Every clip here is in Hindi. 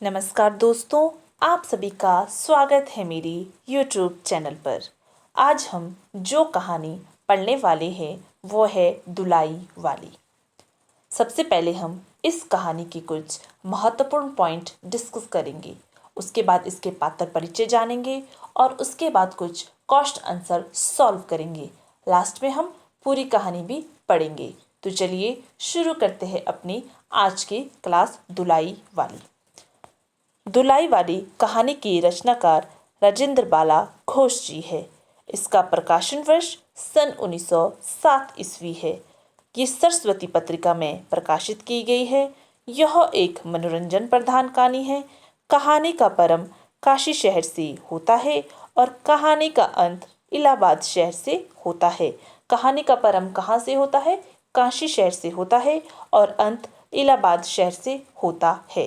नमस्कार दोस्तों, आप सभी का स्वागत है मेरी YouTube चैनल पर। आज हम जो कहानी पढ़ने वाले हैं वो है दुलाई वाली। सबसे पहले हम इस कहानी की कुछ महत्वपूर्ण पॉइंट डिस्कस करेंगे। उसके बाद इसके पात्र परिचय जानेंगे और उसके बाद कुछ क्वेश्चन आंसर सॉल्व करेंगे। लास्ट में हम पूरी कहानी भी पढ़ेंगे। तो चलिए शुरू करते हैं अपनी आज की क्लास दुलाई वाली। दुलाई वाली कहानी की रचनाकार राजेंद्र बाला घोष जी है। इसका प्रकाशन वर्ष सन 1907 ईस्वी है। ये सरस्वती पत्रिका में प्रकाशित की गई है। यह एक मनोरंजन प्रधान कहानी है। कहानी का प्रारंभ काशी शहर से होता है और कहानी का अंत इलाहाबाद शहर से होता है। कहानी का प्रारंभ कहाँ से होता है? काशी शहर से होता है और अंत इलाहाबाद शहर से होता है।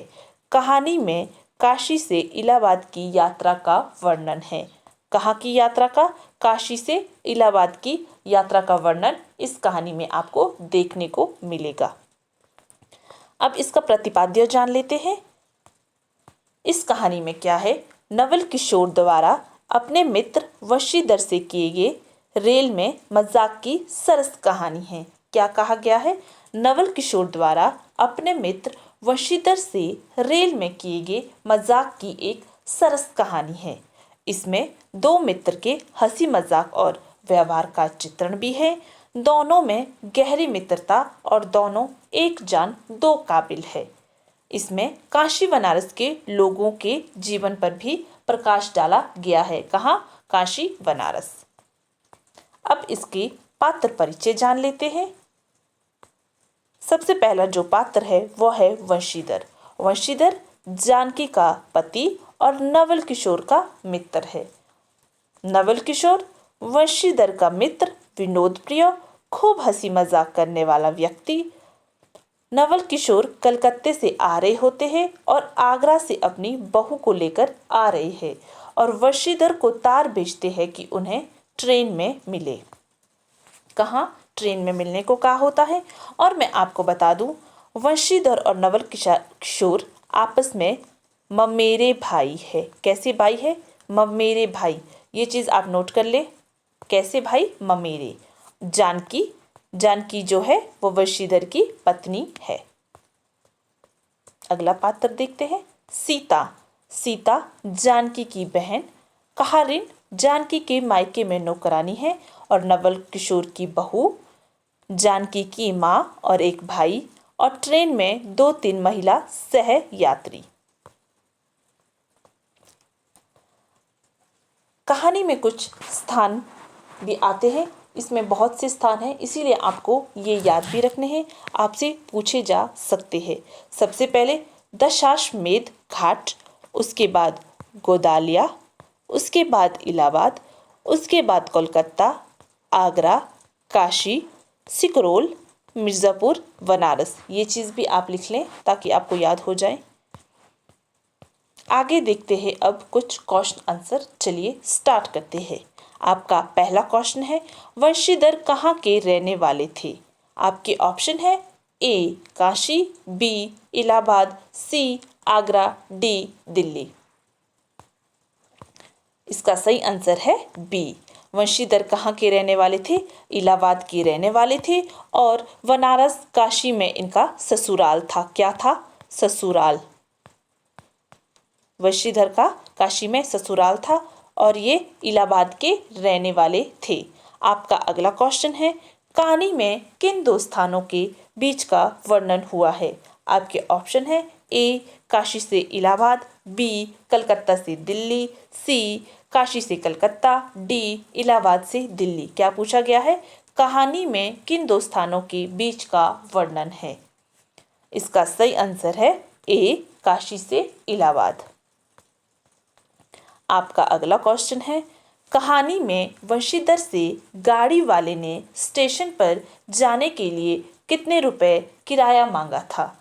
कहानी में काशी से इलाहाबाद की यात्रा का वर्णन है। कहाँ की यात्रा का? काशी से इलाहाबाद की यात्रा का वर्णन इस कहानी में आपको देखने को मिलेगा। अब इसका प्रतिपाद्य जान लेते हैं। इस कहानी में क्या है? नवल किशोर द्वारा अपने मित्र वशीधर से किए गए रेल में मजाक की सरस कहानी है। क्या कहा गया है? नवल किशोर द्वारा अपने मित्र वशीधर से रेल में किए गए मजाक की एक सरस कहानी है। इसमें दो मित्र के हंसी मजाक और व्यवहार का चित्रण भी है। दोनों में गहरी मित्रता और दोनों एक जान दो काबिल है। इसमें काशी बनारस के लोगों के जीवन पर भी प्रकाश डाला गया है। कहाँ? काशी बनारस। अब इसके पात्र परिचय जान लेते हैं। सबसे पहला जो पात्र है वो है वंशीधर। वंशीधर जानकी का पति और नवल किशोर का मित्र है। नवल किशोर वंशीधर का मित्र, विनोद प्रिय, खूब हंसी मजाक करने वाला व्यक्ति। नवल किशोर कलकत्ते से आ रहे होते हैं और आगरा से अपनी बहू को लेकर आ रहे हैं और वंशीधर को तार भेजते हैं कि उन्हें ट्रेन में मिले। कहाँ? ट्रेन में मिलने को कहा होता है। और मैं आपको बता दूं, वंशीधर और नवल किशोर आपस में ममेरे भाई है। कैसे भाई है? ममेरे भाई। ये चीज़ आप नोट कर ले। कैसे भाई? ममेरे। जानकी जो है वो वंशीधर की पत्नी है। अगला पात्र देखते हैं। सीता जानकी की बहन। कहारिन जानकी के मायके में नौकरानी है और नवल किशोर की बहू, जानकी की माँ और एक भाई, और ट्रेन में 2-3 महिला सह यात्री। कहानी में कुछ स्थान भी आते हैं। इसमें बहुत से स्थान हैं, इसीलिए आपको ये याद भी रखने हैं। आपसे पूछे जा सकते हैं। सबसे पहले दशाश्वमेध घाट, उसके बाद गोदालिया, उसके बाद इलाहाबाद, उसके बाद कोलकाता, आगरा, काशी, सिकरोल, मिर्ज़ापुर, बनारस। ये चीज़ भी आप लिख लें ताकि आपको याद हो जाए। आगे देखते हैं अब कुछ क्वेश्चन आंसर। चलिए स्टार्ट करते हैं। आपका पहला क्वेश्चन है, वंशीधर कहाँ के रहने वाले थे? आपके ऑप्शन है ए काशी, बी इलाहाबाद, सी आगरा, डी दिल्ली। इसका सही आंसर है बी। वंशीधर कहाँ के रहने वाले थे? इलाहाबाद के रहने वाले थे और बनारस काशी में इनका ससुराल था। क्या था? ससुराल। वंशीधर का काशी में ससुराल था और ये इलाहाबाद के रहने वाले थे। आपका अगला क्वेश्चन है, कहानी में किन दो स्थानों के बीच का वर्णन हुआ है? आपके ऑप्शन है ए काशी से इलाहाबाद, बी कलकत्ता से दिल्ली, सी काशी से कलकत्ता, डी इलाहाबाद से दिल्ली। क्या पूछा गया है? कहानी में किन दो स्थानों के बीच का वर्णन है? इसका सही आंसर है ए काशी से इलाहाबाद। आपका अगला क्वेश्चन है, कहानी में वंशीधर से गाड़ी वाले ने स्टेशन पर जाने के लिए कितने रुपए किराया मांगा था?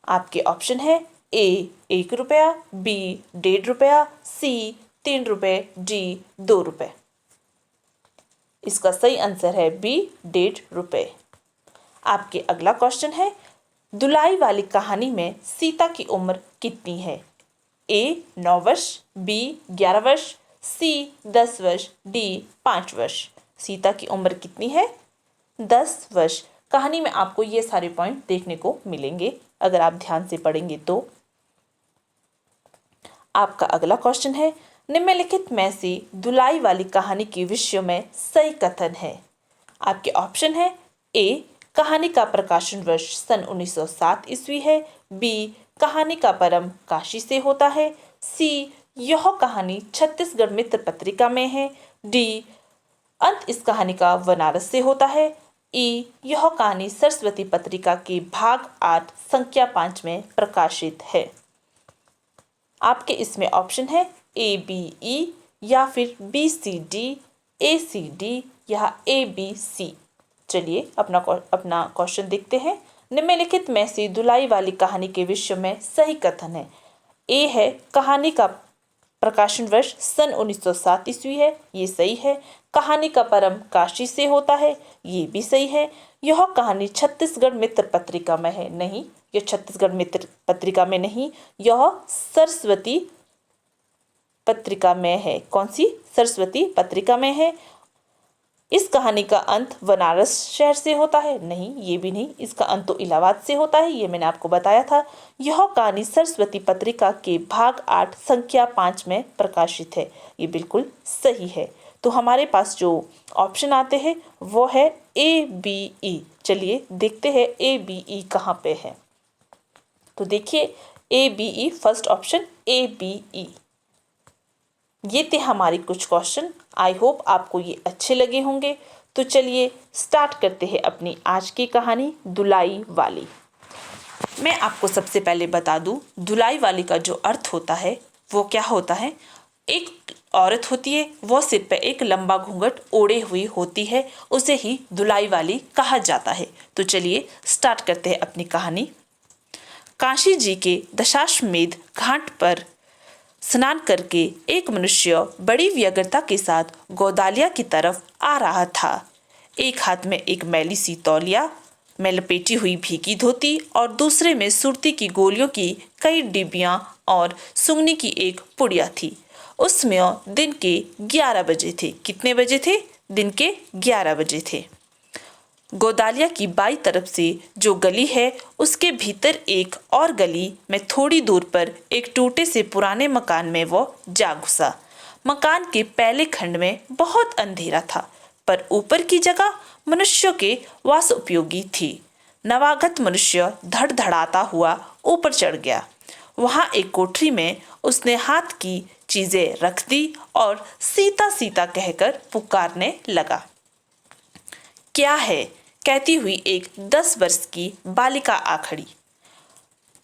आपके ऑप्शन है ए 1 रुपया, बी 1.5 रुपया, सी 3 रुपये, डी 2 रुपये। इसका सही आंसर है बी 1.5 रुपये। आपके अगला क्वेश्चन है, दुलाई वाली कहानी में सीता की उम्र कितनी है? ए 9 वर्ष, बी 11 वर्ष, सी 10 वर्ष, डी 5 वर्ष। सीता की उम्र कितनी है? 10 वर्ष। कहानी में आपको ये सारे पॉइंट देखने को मिलेंगे अगर आप ध्यान से पढ़ेंगे तो। आपका अगला क्वेश्चन है, निम्नलिखित में से दुलाई वाली कहानी के विषय में सही कथन है। आपके ऑप्शन है, ए कहानी का प्रकाशन वर्ष सन 1907 ईस्वी है, बी कहानी का प्रारंभ काशी से होता है, सी यह कहानी छत्तीसगढ़ मित्र पत्रिका में है, डी अंत इस कहानी का बनारस से होता है, ई यह कहानी सरस्वती पत्रिका के भाग 8 संख्या 5 में प्रकाशित है। आपके इसमें ऑप्शन है ए बी ई या फिर बी सी डी, ए सी डी या ए बी सी। चलिए अपना क्वेश्चन देखते हैं। निम्नलिखित में से दुलाई वाली कहानी के विषय में सही कथन है। ए है कहानी का प्रकाशन वर्ष सन 1907 ईस्वी है, ये सही है। कहानी का प्रारंभ काशी से होता है, ये भी सही है। यह कहानी छत्तीसगढ़ मित्र पत्रिका में है, नहीं, यह छत्तीसगढ़ मित्र पत्रिका में नहीं, यह सरस्वती पत्रिका में है। कौन सी? सरस्वती पत्रिका में है। इस कहानी का अंत बनारस शहर से होता है, नहीं, ये भी नहीं, इसका अंत तो इलाहाबाद से होता है, ये मैंने आपको बताया था। यह कहानी सरस्वती पत्रिका के भाग 8 संख्या 5 में प्रकाशित है, ये बिल्कुल सही है। तो हमारे पास जो ऑप्शन आते हैं वो है ए बी ई। चलिए देखते हैं ए बी ई कहाँ पे है। तो देखिए A B E, first option A B E. ये थे हमारे कुछ क्वेश्चन। आई होप आपको ये अच्छे लगे होंगे। तो चलिए स्टार्ट करते हैं अपनी आज की कहानी दुलाई वाली। मैं आपको सबसे पहले बता दूं, दुलाई वाली का जो अर्थ होता है वो क्या होता है। एक औरत होती है, वो सिर पे एक लंबा घूंघट ओढ़े हुई होती है, उसे ही दुलाई वाली कहा जाता है। तो चलिए स्टार्ट करते हैं अपनी कहानी। काशी जी के दशाश्वमेध घाट पर स्नान करके एक मनुष्य बड़ी व्यग्रता के साथ गोदालिया की तरफ आ रहा था। एक हाथ में एक मैली सी तौलिया में लपेटी हुई भीगी धोती और दूसरे में सुरती की गोलियों की कई डिब्बियां और सुंगनी की एक पुड़िया थी। उसमें दिन के 11 बजे थे। कितने बजे थे? दिन के 11 बजे थे। गोदालिया की बाई तरफ से जो गली है उसके भीतर एक और गली में थोड़ी दूर पर एक टूटे से पुराने मकान में वो जा घुसा। मकान के पहले खंड में बहुत अंधेरा था, पर ऊपर की जगह मनुष्यों के वास उपयोगी थी। नवागत मनुष्य धड़धड़ाता हुआ ऊपर चढ़ गया। वहां एक कोठरी में उसने हाथ की चीजें रख दी और सीता सीता कहकर पुकारने लगा। क्या है? कहती हुई एक 10 वर्ष की बालिका आ खड़ी।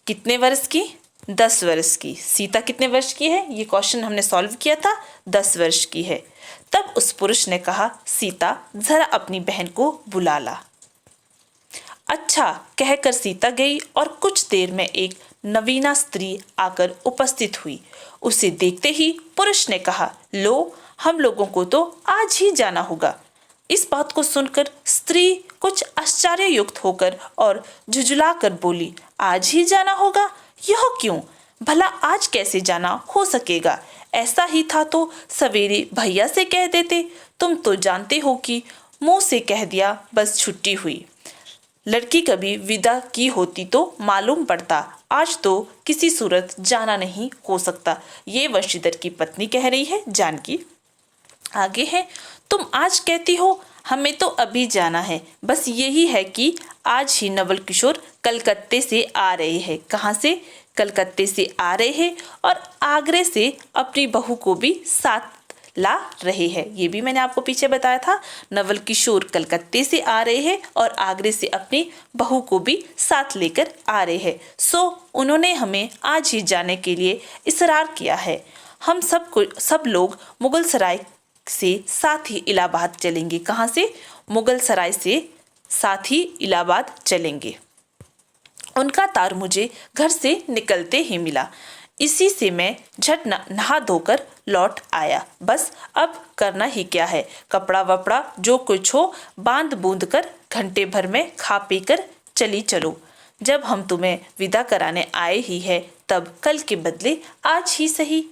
कितने वर्ष की? 10 वर्ष की। सीता कितने वर्ष की है? ये क्वेश्चन हमने सॉल्व किया था, 10 वर्ष की है। तब उस पुरुष ने कहा, सीता जरा अपनी बहन को बुला ला। अच्छा कहकर सीता गई और कुछ देर में एक नवीना स्त्री आकर उपस्थित हुई। उसे देखते ही पुरुष ने कहा, लो, हम लोगों को तो आज ही जाना होगा। इस बात को सुनकर स्त्री कुछ आश्चर्ययुक्त होकर और झुझुलाकर बोली, आज ही जाना होगा? यह क्यों? भला आज कैसे जाना हो सकेगा? ऐसा ही था तो सवेरे भैया से कह देते। तुम तो जानते हो कि मुंह से कह दिया बस छुट्टी हुई। लड़की कभी विदा की होती तो मालूम पड़ता। आज तो किसी सूरत जाना नहीं हो सकता। ये वंशीधर की पत्नी कह रही है, जानकी। आगे है, तुम आज कहती हो हमें तो अभी जाना है। बस यही है कि आज ही नवल किशोर कलकत्ते से आ रहे हैं। कहाँ से? कलकत्ते से आ रहे हैं और आगरे से अपनी बहू को भी साथ ला रहे हैं। ये भी मैंने आपको पीछे बताया था। नवल किशोर कलकत्ते से आ रहे हैं और आगरे से अपनी बहू को भी साथ लेकर आ रहे हैं। सो उन्होंने हमें आज ही जाने के लिए इसरार किया है। हम सब लोग मुगल सराय से साथ ही इलाहाबाद चलेंगे। कहाँ से? मुगल सराय से साथ ही इलाहाबाद चलेंगे। उनका तार मुझे घर से निकलते ही मिला। इसी से मैं झट नहा धोकर लौट आया। बस अब करना ही क्या है, कपड़ा वपड़ा जो कुछ हो बांध बूंद कर घंटे भर में खा पी कर चली चलो। जब हम तुम्हें विदा कराने आए ही है तब कल के बदले आज ही सही।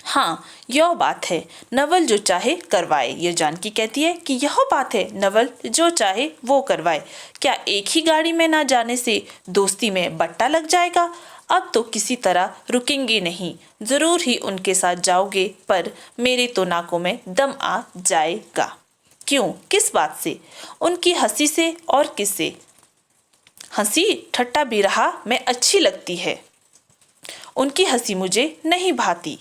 हाँ, यह बात है, नवल जो चाहे करवाए। यह जानकी कहती है कि यह बात है, नवल जो चाहे वो करवाए। क्या एक ही गाड़ी में ना जाने से दोस्ती में बट्टा लग जाएगा? अब तो किसी तरह रुकेंगे नहीं, जरूर ही उनके साथ जाओगे, पर मेरे तो नाकों में दम आ जाएगा। क्यों, किस बात से? उनकी हंसी से और किससे? हंसी ठट्टा बिरहा में अच्छी लगती है, उनकी हंसी मुझे नहीं भाती,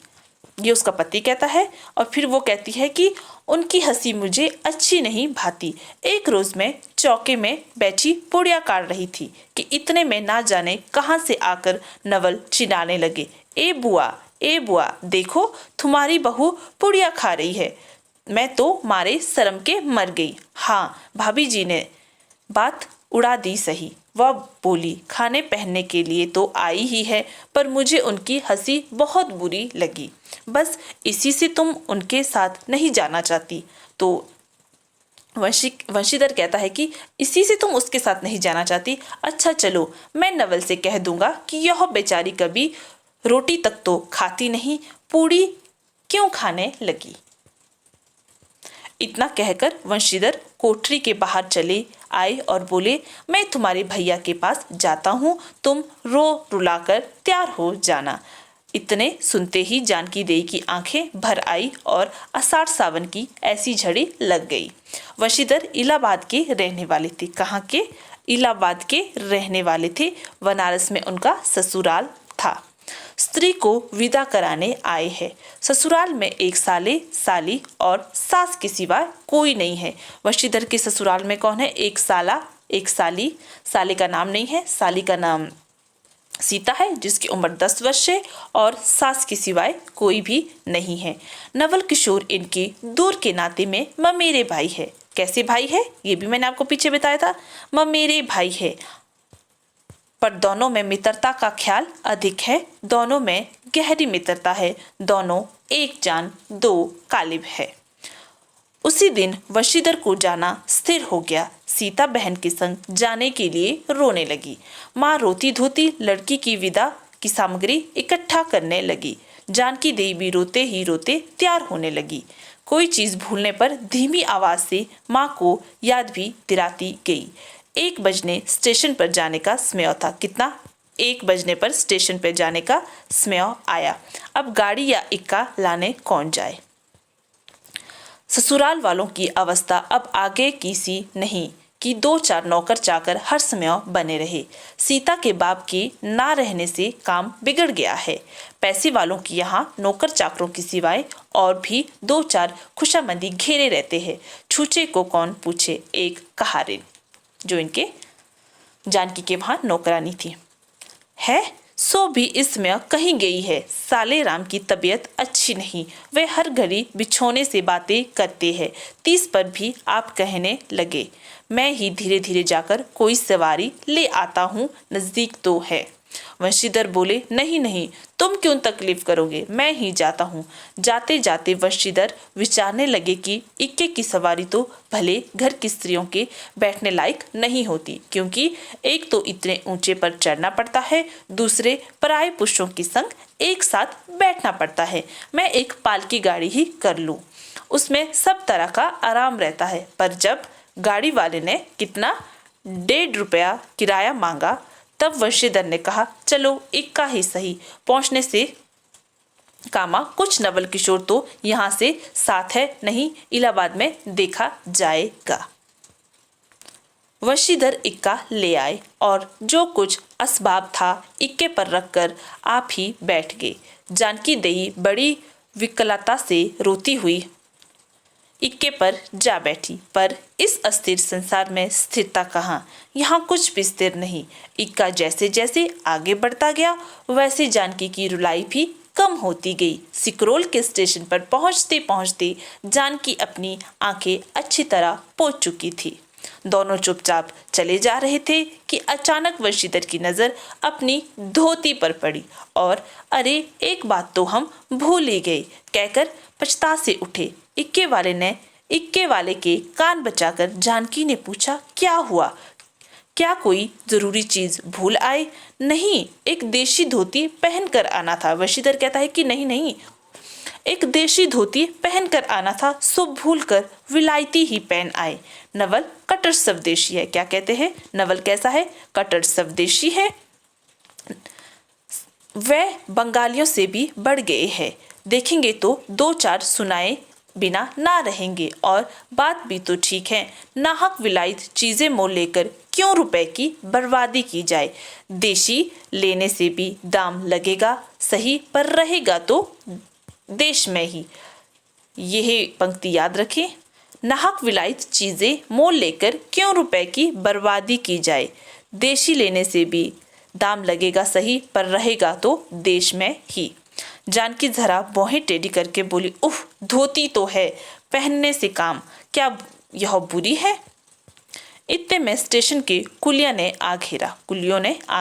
ये उसका पति कहता है। और फिर वो कहती है कि उनकी हंसी मुझे अच्छी नहीं भाती। एक रोज मैं चौके में बैठी पुड़िया काट रही थी कि इतने में ना जाने कहाँ से आकर नवल चिल्लाने लगे, ए बुआ, देखो तुम्हारी बहू पुड़िया खा रही है। मैं तो मारे शर्म के मर गई। हाँ, भाभी जी ने बात उड़ा दी सही। वह बोली, खाने पहनने के लिए तो आई ही है, पर मुझे उनकी हंसी बहुत बुरी लगी। बस इसी से तुम उनके साथ नहीं जाना चाहती? तो वंशीधर कहता है कि इसी से तुम उसके साथ नहीं जाना चाहती? अच्छा चलो, मैं नवल से कह दूंगा कि यह बेचारी कभी रोटी तक तो खाती नहीं, पूड़ी क्यों खाने लगी। इतना कहकर वंशीधर कोठरी के बाहर चले आए और बोले, मैं तुम्हारे भैया के पास जाता हूँ, तुम रो रुलाकर तैयार हो जाना। इतने सुनते ही जानकी देई की आंखें भर आई और आषाढ़ सावन की ऐसी झड़ी लग गई। वंशीधर इलाहाबाद के रहने वाले थे। कहाँ के? इलाहाबाद के रहने वाले थे। बनारस में उनका ससुराल था। स्त्री को विदा कराने आए हैं। ससुराल में एक साले, साली और सास के सिवा कोई नहीं है। वंशीधर के ससुराल में कौन है? एक साला, एक साली। साले का नाम नहीं है, साली का नाम सीता है, जिसकी उम्र 10 वर्ष है, और सास के सिवाय कोई भी नहीं है। नवल किशोर इनके दूर के नाते में ममेरे भाई है। कैसे भाई है? ये भी मैंने आपको पीछे बताया था, ममेरे भाई है, पर दोनों में मित्रता का ख्याल अधिक है। दोनों में गहरी मित्रता है। दोनों एक जान दो कालिब है। उसी दिन वंशीधर को जाना स्थिर हो गया। सीता बहन के संग जाने के लिए रोने लगी। माँ रोती धोती लड़की की विदा की सामग्री इकट्ठा करने लगी। जानकी देवी भी रोते ही रोते तैयार होने लगी। कोई चीज भूलने पर धीमी आवाज से माँ को याद भी दिलाती गई। 1 बजने स्टेशन पर जाने का समय था। कितना? 1 बजने पर स्टेशन पर जाने का समय आया। अब गाड़ी या इक्का लाने कौन जाए? ससुराल वालों की अवस्था अब आगे की सी नहीं कि 2-4 नौकर चाकर हर समय बने रहे। सीता के बाप के ना रहने से काम बिगड़ गया है। पैसे वालों की यहाँ नौकर चाकरों की सिवाय और भी 2-4 खुशामंदी घेरे रहते हैं। छूचे को कौन पूछे, एक कहारिन जो इनके जानकी के वहां नौकरानी थी है, सो भी इसमें कहीं गई है। साले राम की तबीयत अच्छी नहीं, वे हर घड़ी बिछोने से बातें करते हैं। 30 पर भी आप कहने लगे, मैं ही धीरे धीरे जाकर कोई सवारी ले आता हूँ, नजदीक तो है। वंशीधर बोले, नहीं नहीं, तुम क्यों तकलीफ करोगे, मैं ही जाता हूँ। जाते जाते वंशीधर विचारने लगे कि इक्के की सवारी तो भले घर की स्त्रियों के बैठने लायक नहीं होती, क्योंकि एक तो इतने ऊंचे पर चढ़ना पड़ता है, दूसरे पराये पुरुषों के संग एक साथ बैठना पड़ता है। मैं एक पालकी गाड़ी ही कर लूँ, उसमें सब तरह का आराम रहता है। पर जब गाड़ी वाले ने कितना 1.5 रुपया किराया मांगा, तब वंशीधर ने कहा, चलो इक्का ही सही। पहुंचने से कामा कुछ नवल किशोर तो यहाँ से साथ है, नहीं इलाहाबाद में देखा जाएगा। वंशीधर इक्का ले आए और जो कुछ असबाब था इक्के पर रखकर आप ही बैठ गए। जानकी देई बड़ी विकलता से रोती हुई इक्के पर जा बैठी, पर इस अस्थिर संसार में स्थिरता कहाँ? यहाँ कुछ भी स्थिर नहीं। इक्का जैसे जैसे आगे बढ़ता गया, वैसे जानकी की रुलाई भी कम होती गई। सिकरोल के स्टेशन पर पहुँचते पहुँचते जानकी अपनी आंखें अच्छी तरह पोंछ चुकी थी। दोनों चुपचाप चले जा रहे थे कि अचानक वंशीधर की नजर अपनी धोती पर पड़ी और अरे एक बात तो हम भूल ही गए कहकर पछता से उठे। इक्के वाले के कान बचाकर जानकी ने पूछा, क्या हुआ? क्या कोई जरूरी चीज भूल आए? नहीं, एक देशी धोती पहन कर आना था। वंशीधर कहता है कि नहीं नहीं, एक देशी धोती पहन कर आना था, सो भूल कर विलायती ही पहन आए। नवल कट्टर स्वदेशी है। क्या कहते हैं? नवल कैसा है? कट्टर स्वदेशी है। वह बंगालियों से भी बढ़ गए हैं। देखेंगे तो दो चार सुनाए बिना ना रहेंगे। और बात भी तो ठीक है, नाहक विलायत चीजें मोल लेकर क्यों रुपए की बर्बादी की जाए। देशी लेने से भी दाम लगेगा सही, पर रहेगा तो देश में ही। यह पंक्ति याद रखें। नाहक विलायत चीजें मोल लेकर क्यों रुपए की बर्बादी की जाए। देशी लेने से भी दाम लगेगा सही, पर रहेगा तो देश में ही। जानकी जरा भौहें टेढ़ी करके बोली, उफ, धोती तो है, पहनने से काम, क्या यह बुरी है? इतने में स्टेशन के कुलियों ने आ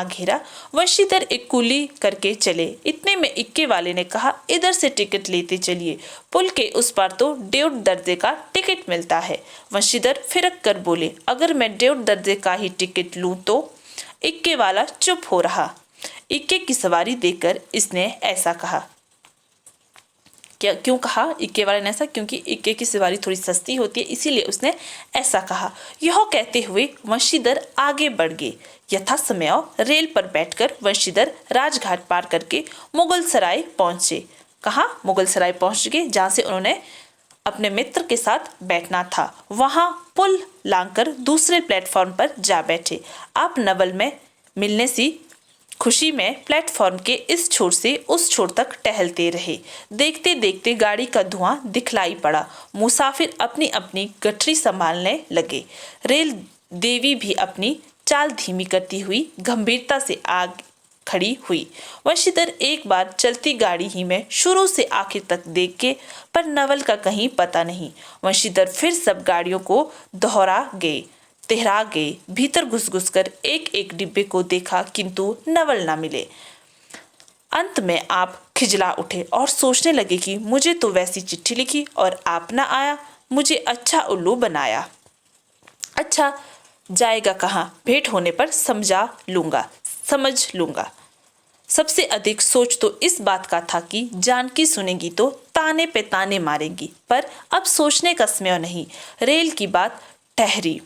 घेरा। वंशीधर एक कुली करके चले। इतने में इक्के वाले ने कहा, इधर से टिकट लेते चलिए, पुल के उस पार तो 1.5 दर्जे का टिकट मिलता है। वंशीधर फिरक कर बोले, अगर मैं 1.5 दर्जे का ही टिकट लूं तो? इक्के वाला चुप हो रहा। इक्के की सवारी देखकर इसने ऐसा कहा। क्यों कहा इक्के वाले ने ऐसा? क्योंकि इक्के की सवारी थोड़ी सस्ती होती है, इसीलिए उसने ऐसा कहा। यह कहते हुए वंशीधर आगे बढ़ गए। यथा समय रेल पर बैठकर वंशीधर राजघाट पार करके मुगल सराय पहुंचे। कहाँ? मुगल सराय पहुंच गए, जहां से उन्होंने अपने मित्र के साथ बैठना था। वहां पुल लांघकर दूसरे प्लेटफॉर्म पर जा बैठे। आप नवल में मिलने सी खुशी में प्लेटफॉर्म के इस छोर से उस छोर तक टहलते रहे। देखते देखते गाड़ी का धुआं दिखलाई पड़ा। मुसाफिर अपनी अपनी गठरी संभालने लगे। रेल देवी भी अपनी चाल धीमी करती हुई गंभीरता से आग खड़ी हुई। वंशीधर एक बार चलती गाड़ी ही में शुरू से आखिर तक देख के, पर नवल का कहीं पता नहीं। वंशीधर फिर सब गाड़ियों को तेहरा गए। भीतर घुस घुस कर एक एक डिब्बे को देखा, किंतु नवल ना मिले। अंत में आप खिजला उठे और सोचने लगे कि मुझे तो वैसी चिट्ठी लिखी और आप ना आया, मुझे अच्छा उल्लू बनाया। अच्छा, जाएगा कहाँ? भेंट होने पर समझ लूंगा। सबसे अधिक सोच तो इस बात का था कि जानकी सुनेगी तो ताने पे ताने मारेगी, पर अब सोचने का समय नहीं। रेल की बात ठहरी।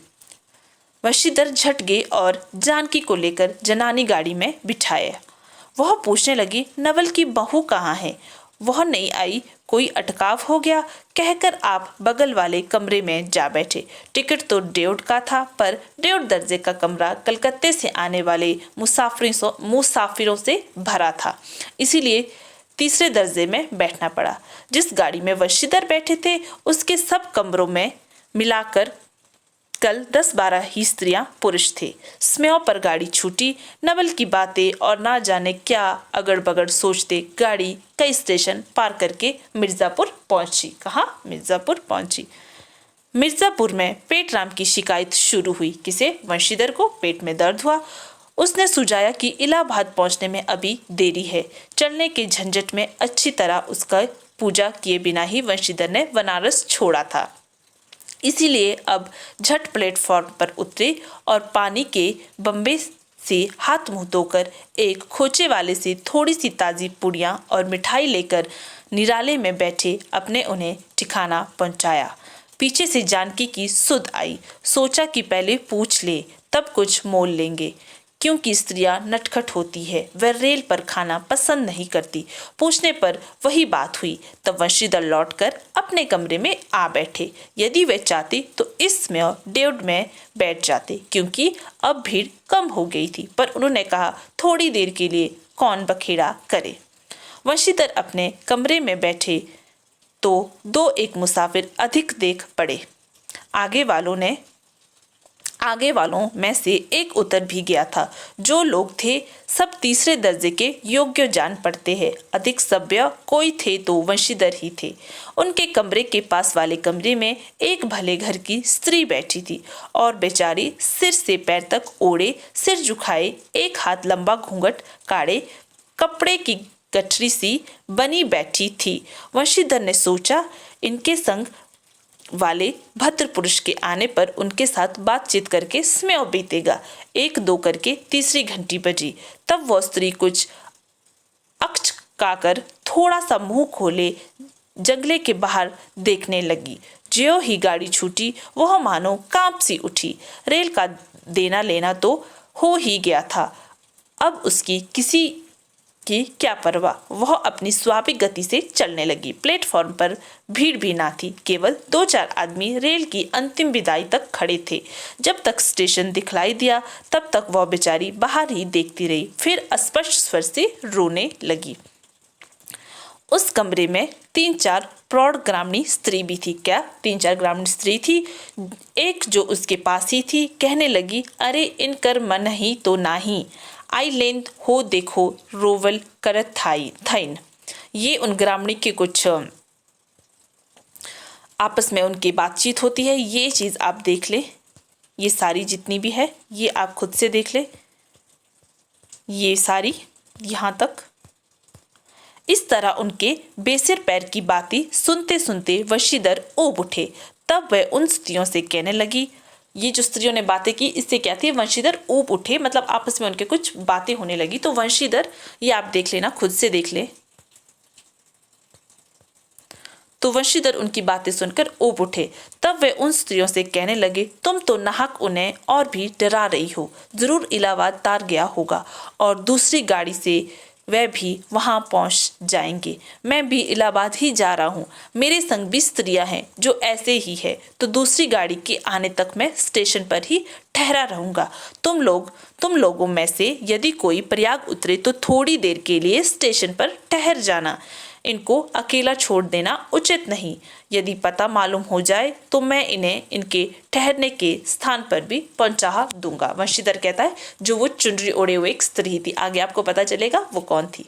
वंशीधर झट गए और जानकी को लेकर जनानी गाड़ी में बिठाए। वह पूछने लगी, नवल की बहू कहाँ है? वह नहीं आई, कोई अटकाव हो गया? कहकर आप बगल वाले कमरे में जा बैठे। टिकट तो 1.5 का था, पर 1.5 दर्जे का कमरा कलकत्ते से आने वाले मुसाफिरों से भरा था, इसीलिए तीसरे दर्जे में बैठना पड़ा। जिस गाड़ी में वंशीधर बैठे थे, उसके सब कमरों में मिलाकर कल 10-12 ही स्त्रियां पुरुष थे। स्मेह पर गाड़ी छूटी। नवल की बातें और ना जाने क्या अगड़ बगड़ सोचते गाड़ी कई स्टेशन पार करके मिर्जापुर पहुंची। कहाँ? मिर्जापुर पहुंची। मिर्जापुर में पेटराम की शिकायत शुरू हुई। किसे? वंशीधर को पेट में दर्द हुआ। उसने सुझाया कि इलाहाबाद पहुंचने में अभी देरी है। चलने के झंझट में अच्छी तरह उसका पूजा किए बिना ही वंशीधर ने बनारस छोड़ा था, इसीलिए अब झट प्लेटफॉर्म पर उतरे और पानी के बम्बे से हाथ मुंह धोकर एक खोचे वाले से थोड़ी सी ताज़ी पुड़ियाँ और मिठाई लेकर निराले में बैठे अपने उन्हें ठिकाना पहुंचाया। पीछे से जानकी की सुध आई। सोचा कि पहले पूछ ले, तब कुछ मोल लेंगे, क्योंकि स्त्रियां नटखट होती है, वह रेल पर खाना पसंद नहीं करती। पूछने पर वही बात हुई। तब वंशीधर लौटकर अपने कमरे में आ बैठे। यदि वे चाहते तो इसमें 1.5 में बैठ जाते, क्योंकि अब भीड़ कम हो गई थी, पर उन्होंने कहा थोड़ी देर के लिए कौन बखेड़ा करे। वंशीधर अपने कमरे में बैठे तो 2-1 मुसाफिर अधिक देख पड़े। आगे वालों में से एक उतर भी गया था। जो लोग थे सब तीसरे दर्जे के योग्य जान पड़ते हैं। अधिक सभ्य कोई थे तो वंशीधर ही थे। उनके कमरे के पास वाले कमरे में एक भले घर की स्त्री बैठी थी और बेचारी सिर से पैर तक ओढ़े, सिर झुकाए, एक हाथ लंबा घूंघट काढ़े, कपड़े की गठरी सी बनी बैठी थी। वंशीधर ने सोचा, इनके संग वाले भद्र पुरुष के आने पर उनके साथ बातचीत करके समय बीतेगा। 1-2 करके तीसरी घंटी बजी। तब वह स्त्री कुछ अकचकाकर थोड़ा सा मुंह खोले जंगले के बाहर देखने लगी। ज्यों ही गाड़ी छूटी वह मानो कांप सी उठी। रेल का देना लेना तो हो ही गया था, अब उसकी किसी की क्या परवाह। वह अपनी स्वाभाविक गति से चलने लगी। प्लेटफॉर्म पर भीड़ भी ना थी, केवल 2-4 आदमी रेल की अंतिम विदाई तक खड़े थे। जब तक स्टेशन दिखलाई दिया तब तक वह बेचारी बाहर ही देखती रही, फिर अस्पष्ट स्वर से रोने लगी। उस कमरे में 3-4 प्रौढ़ ग्रामीणी स्त्री भी थी। क्या 3-4 ग्रामीण स्त्री थी? एक जो उसके पास ही थी कहने लगी, अरे इनकर मन ही तो नाही, आई लेंद हो देखो रोवल करत थाइन। ये उन ग्रामीणी के कुछ आपस में उनकी बातचीत होती है। ये चीज़ आप देख ले, ये सारी जितनी भी है ये आप खुद से देख ले, ये सारी यहाँ तक। इस तरह उनके बेसिर पैर की बातें सुनते सुनते वशीधर ऊब उठे। तब वह उन स्त्रियों से कहने लगी, ये जो स्त्रियों ने बातें की इससे क्या थी, वंशीधर ऊब उठे, मतलब आपस में उनके कुछ बातें होने लगी। तो वंशीधर, ये आप देख लेना, खुद से देख ले। तो वंशीधर उनकी बातें सुनकर ऊब उठे। तब वे उन स्त्रियों से कहने लगे, तुम तो नाहक उन्हें और भी डरा रही हो। जरूर इलाहाबाद तार गया होगा और दूसरी गाड़ी से वह भी वहां पहुंच जाएंगे। मैं भी इलाहाबाद ही जा रहा हूँ। मेरे संग भी स्त्रियां हैं जो ऐसे ही है, तो दूसरी गाड़ी के आने तक मैं स्टेशन पर ही ठहरा रहूंगा। तुम लोगों में से यदि कोई प्रयाग उतरे तो थोड़ी देर के लिए स्टेशन पर ठहर जाना। इनको अकेला छोड़ देना उचित नहीं। यदि पता मालूम हो जाए तो मैं इन्हें इनके ठहरने के स्थान पर भी पहुंचा दूंगा। वंशीधर कहता है जो वो चुनरी ओढ़े हुए एक स्त्री थी, आगे आपको पता चलेगा वो कौन थी।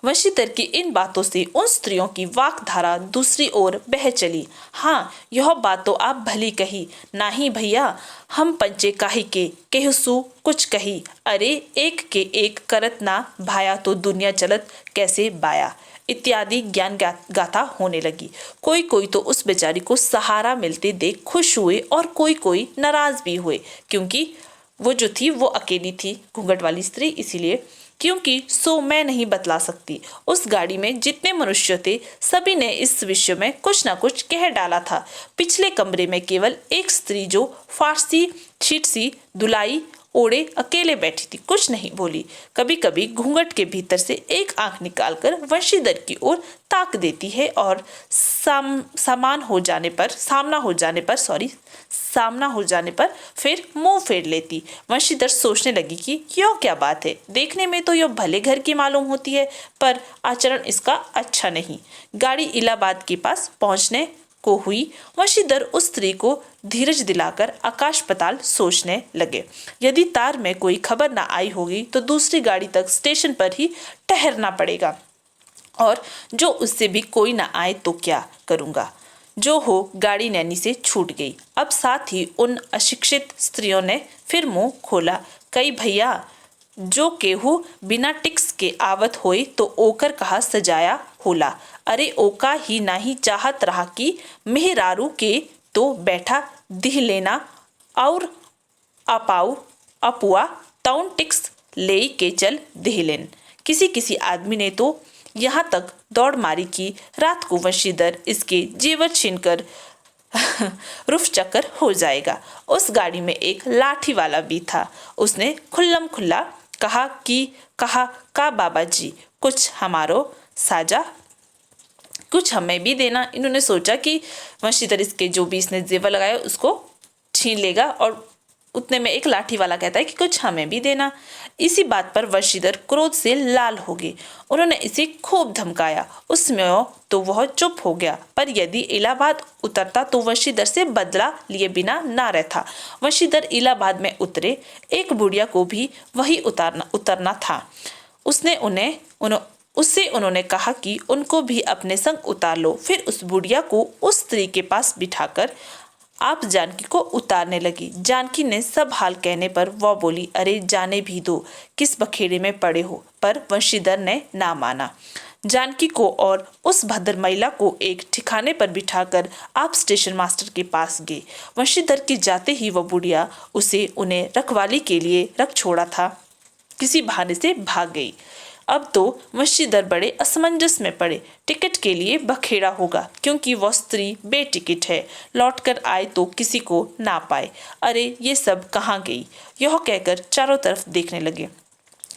वंशीधर की इन बातों से उन स्त्रियों की वाकधारा दूसरी ओर बह चली। हाँ, यह बात तो आप भली कही। नाही भैया, हम पंचे काहे के केहसु कुछ कही। अरे एक के एक करत ना भाया तो दुनिया चलत कैसे बाया, इत्यादि ज्ञान गाथा होने लगी। कोई कोई तो उस बेचारी को सहारा मिलते देख खुश हुए और कोई कोई नाराज भी हुए, क्योंकि वो जो थी वो अकेली थी, घूंघट वाली स्त्री, इसीलिए। क्योंकि सो मैं नहीं बतला सकती। उस गाड़ी में जितने मनुष्य थे सभी ने इस विषय में कुछ न कुछ कह डाला था। पिछले कमरे में केवल एक स्त्री जो फारसी छीट सी दुलाई ओढ़े अकेले बैठी थी, कुछ नहीं बोली। कभी कभी घूंघट के भीतर से एक आंख निकालकर वंशीधर की ओर ताक देती है और सामना हो जाने पर फिर मुंह फेर लेती। वंशीधर सोचने लगी कि यह क्या बात है, देखने में तो यह भले घर की मालूम होती है पर आचरण इसका अच्छा नहीं। गाड़ी इलाहाबाद के पास पहुंचने को हुई। वंशीधर उस स्त्री को धीरज दिलाकर आकाश पाताल सोचने लगे। यदि तार में कोई खबर ना आई होगी तो दूसरी गाड़ी तक स्टेशन पर ही ठहरना पड़ेगा, और जो उससे भी कोई ना आए तो क्या करूंगा। जो हो, गाड़ी नैनी से छूट गई। अब साथ ही उन अशिक्षित स्त्रियों ने फिर मुंह खोला। कई भैया, जो केहू बिना टिक्स के आवत होए तो ओकर कहा सजाया होला। अरे ओका ही नाही चाहत रहा कि मेहरारू के तो बैठा दिह लेना और अपुआ तौन टिक्स ले के चल दिह लेन। किसी आदमी ने तो यहाँ तक दौड़ मारी कि रात को वंशीधर इसके जेवर छीनकर रुफ चक्कर हो जाएगा। उस गाड़ी में एक लाठी वाला भी था। उसने खुल्लम खुल्ला कहा का बाबा जी, कुछ हमारो साजा, कुछ हमें भी देना। इन्होंने सोचा कि वंशीधर इसके जो भी इसने जेवर लगाया उसको छीन लेगा, और उतने में एक लाठी वाला कहता है कि कुछ हमें भी देना। इसी बात पर वंशीधर क्रोध से लाल हो गए। उन्होंने इसे खूब धमकाया। उसमें तो वह चुप हो गया, पर यदि इलाहाबाद उतरता तो वंशीधर से बदला लिए बिना ना रहता। वंशीधर इलाहाबाद में उतरे। एक बुढ़िया को भी वही उतरना था। उससे उन्होंने कहा कि उनको भी अपने संग उतार लो। फिर उस बुढ़िया को उस स्त्री के पास बिठाकर आप जानकी को उतारने लगी। जानकी ने सब हाल कहने पर वह बोली, अरे जाने भी दो, किस बखेड़े में पड़े हो। पर वंशीधर ने ना माना। जानकी को और उस भद्र महिला को एक ठिकाने पर बिठाकर आप स्टेशन मास्टर के पास गए। वंशीधर के जाते ही वह बुढ़िया उसे उन्हें रखवाली के लिए रख छोड़ा था, किसी बहाने से भाग गई। अब तो वंशीधर बड़े असमंजस में पड़े। टिकट के लिए बखेड़ा होगा, क्योंकि वह स्त्री बेटिकट है, लौटकर आए तो किसी को ना पाए। अरे ये सब कहाँ गई, यह कहकर चारों तरफ देखने लगे,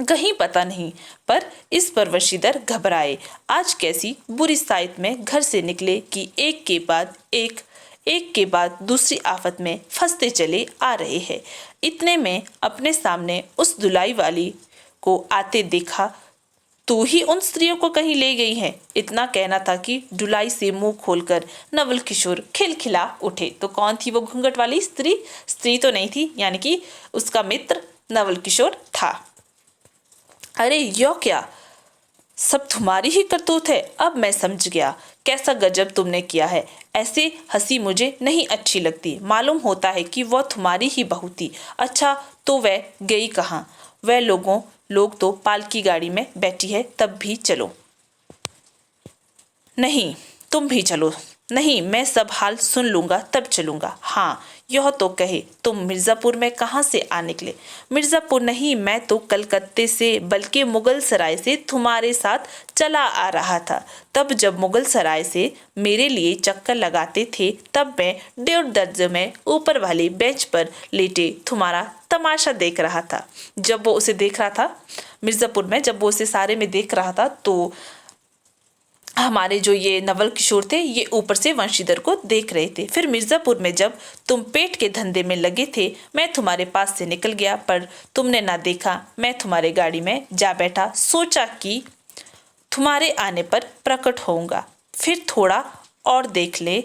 कहीं पता नहीं। पर इस पर वंशीधर घबराए। आज कैसी बुरी साइत में घर से निकले कि एक के बाद दूसरी आफत में फंसते चले आ रहे हैं। इतने में अपने सामने उस दुलाई वाली को आते देखा। तू ही उन स्त्रियों को कहीं ले गई है, इतना कहना था कि दुलाई से मुंह खोलकर नवल किशोर खिलखिला उठे। तो कौन थी वो घूंघट वाली स्त्री? स्त्री तो नहीं थी, यानी कि उसका मित्र नवल किशोर था। अरे यो क्या, सब तुम्हारी ही करतूत है। अब मैं समझ गया, कैसा गजब तुमने किया है। ऐसे हंसी मुझे नहीं अच्छी लगती। मालूम होता है कि वह तुम्हारी ही बहू थी। अच्छा, तो वह गई कहाँ? वह लोग तो पालकी गाड़ी में बैठी है, तब भी चलो। नहीं, तुम भी चलो। नहीं, मैं सब हाल सुन लूंगा तब चलूंगा। हाँ, यह तो कहे, तुम मिर्ज़ापुर में कहाँ से आ निकले? मिर्ज़ापुर नहीं, मैं तो कलकत्ते से, बल्कि मुगल सराय से तुम्हारे साथ चला आ रहा था। तब जब मुगल सराय से मेरे लिए चक्कर लगाते थे, तब मैं 1.5 दर्जन में ऊपर वाली बेंच पर लेटे तुम्हारा तमाशा देख रहा था। जब वो उसे देख रहा था मिर्ज़ापुर में, जब वो उसे सारे में देख रहा था, तो हमारे जो ये नवल किशोर थे, ये ऊपर से वंशीधर को देख रहे थे। फिर मिर्ज़ापुर में जब तुम पेट के धंधे में लगे थे, मैं तुम्हारे पास से निकल गया, पर तुमने ना देखा। मैं तुम्हारे गाड़ी में जा बैठा, सोचा कि तुम्हारे आने पर प्रकट होऊंगा, फिर थोड़ा और देख ले।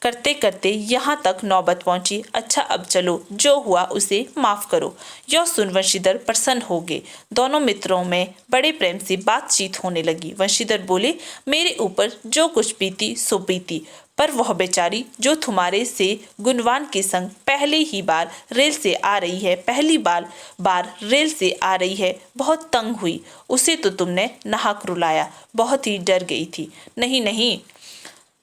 करते करते यहाँ तक नौबत पहुंची। अच्छा, अब चलो, जो हुआ उसे माफ करो। यह सुन वंशीधर प्रसन्न हो गए। दोनों मित्रों में बड़े प्रेम से बातचीत होने लगी। वंशीधर बोले, मेरे ऊपर जो कुछ बीती सो बीती, पर वह बेचारी जो तुम्हारे से गुणवान के संग पहली बार रेल से आ रही है, बहुत तंग हुई। उसे तो तुमने नाहक रुलाया, बहुत ही डर गई थी। नहीं,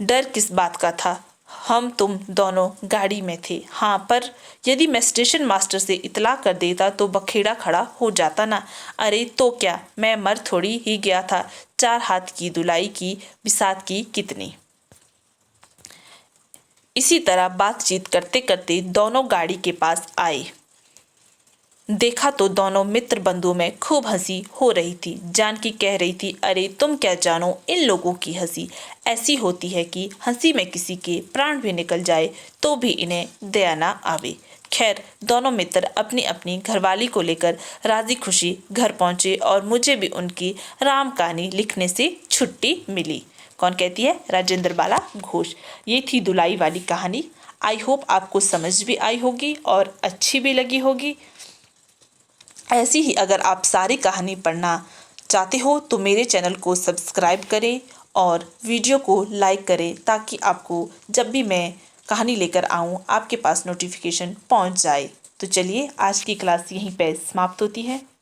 डर किस बात का था, हम तुम दोनों गाड़ी में थे। हाँ, पर यदि मैं स्टेशन मास्टर से इतला कर देता तो बखेड़ा खड़ा हो जाता ना। अरे तो क्या, मैं मर थोड़ी ही गया था। 4 हाथ की दुलाई की बिसात की कितनी। इसी तरह बातचीत करते करते दोनों गाड़ी के पास आए। देखा तो दोनों मित्र बंधुओं में खूब हंसी हो रही थी। जानकी कह रही थी, अरे तुम क्या जानो, इन लोगों की हंसी ऐसी होती है कि हंसी में किसी के प्राण भी निकल जाए तो भी इन्हें दया ना आवे। खैर, दोनों मित्र अपनी अपनी घरवाली को लेकर राजी खुशी घर पहुंचे और मुझे भी उनकी राम कहानी लिखने से छुट्टी मिली। कौन कहती है? राजेंद्र बाला घोष। ये थी दुलाई वाली कहानी। आई होप आपको समझ भी आई होगी और अच्छी भी लगी होगी। ऐसी ही अगर आप सारी कहानी पढ़ना चाहते हो तो मेरे चैनल को सब्सक्राइब करें और वीडियो को लाइक करें, ताकि आपको जब भी मैं कहानी लेकर आऊँ आपके पास नोटिफिकेशन पहुँच जाए। तो चलिए, आज की क्लास यहीं पे समाप्त होती है।